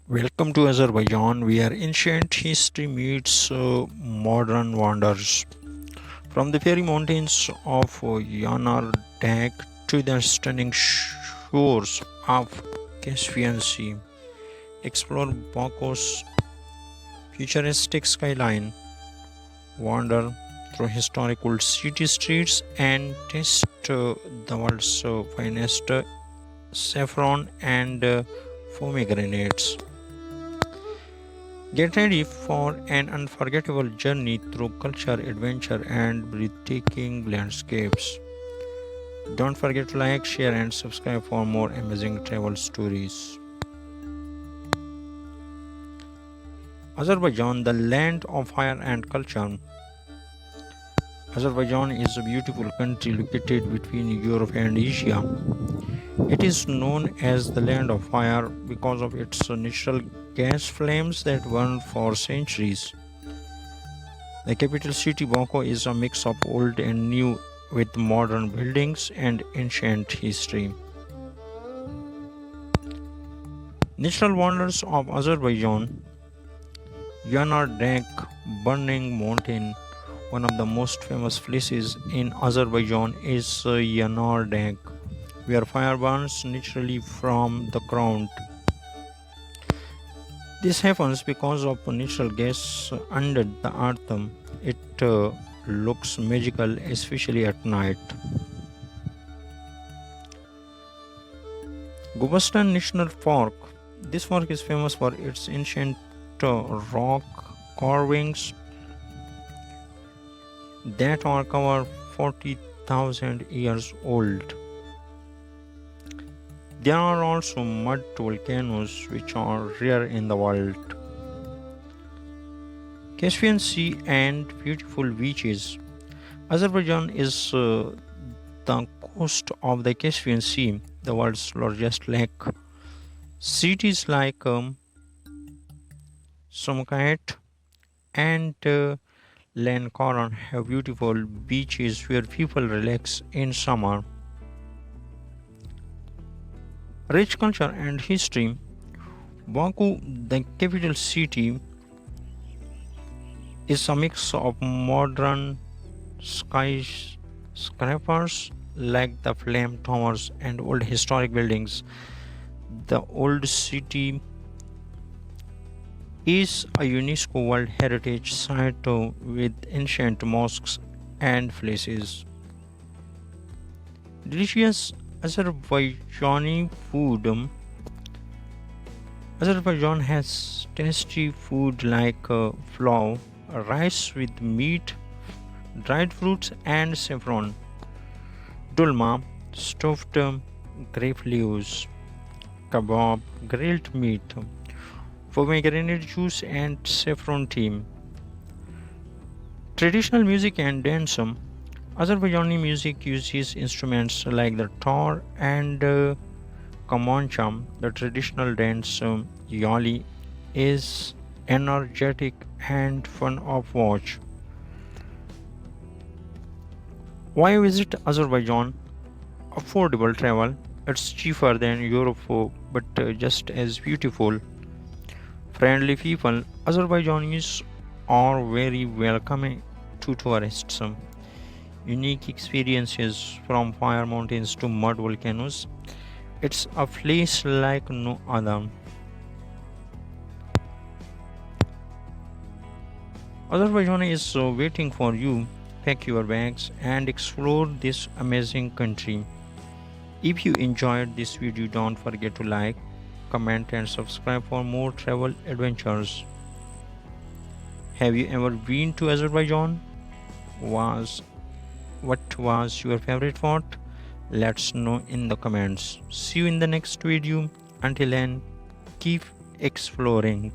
Welcome to Azerbaijan, where ancient history meets modern wonders. From the fairy mountains of Yanar Dag to the stunning shores of Caspian Sea, explore Baku's futuristic skyline, wander through historical city streets, and taste the world's finest saffron and pomegranates. Get ready for an unforgettable journey through culture, adventure, and breathtaking landscapes. Don't forget to like, share, and subscribe for more amazing travel stories. Azerbaijan, the land of fire and culture. Azerbaijan is a beautiful country located between Europe and Asia. It is known as the land of fire because of its natural gas flames that burn for centuries. The capital city Baku is a mix of old and new with modern buildings and ancient history. Natural wonders of Azerbaijan. Yanar Dag burning mountain. One of the most famous places in Azerbaijan is Yanar Dag, where fire burns naturally from the ground. This happens because of natural gas under the earth. It looks magical, especially at night. Gubastan National Park. This park is famous for its ancient rock carvings that are covered 40,000 years old. There are also mud volcanoes which are rare in the world. Caspian Sea and beautiful beaches. Azerbaijan is the coast of the Caspian Sea, the world's largest lake. Cities like Samarkand and Lankaran have beautiful beaches where people relax in summer. Rich culture and history. Baku, the capital city, is a mix of modern skyscrapers like the Flame Towers and old historic buildings. The old city is a UNESCO World Heritage Site with ancient mosques and places. Delicious Azerbaijani food. Azerbaijan has tasty food like plow, rice with meat, dried fruits, and saffron. Dulma, stuffed grape leaves, kebab, grilled meat, pomegranate juice, and saffron tea. Traditional music and dance. Azerbaijani music uses instruments like the tar and kamancha. The traditional dance yali is energetic and fun of watch. Why visit Azerbaijan? Affordable travel. It's cheaper than Europe, but just as beautiful. Friendly people. Azerbaijanis are very welcoming to tourists. Unique experiences from fire mountains to mud volcanoes. It's a place like no other. Azerbaijan is waiting for you. Pack your bags and explore this amazing country. If you enjoyed this video, don't forget to like, comment, and subscribe for more travel adventures. Have you ever been to Azerbaijan? Was What was your favorite spot? Let's know in the comments. See you in the next video. Until then, keep exploring.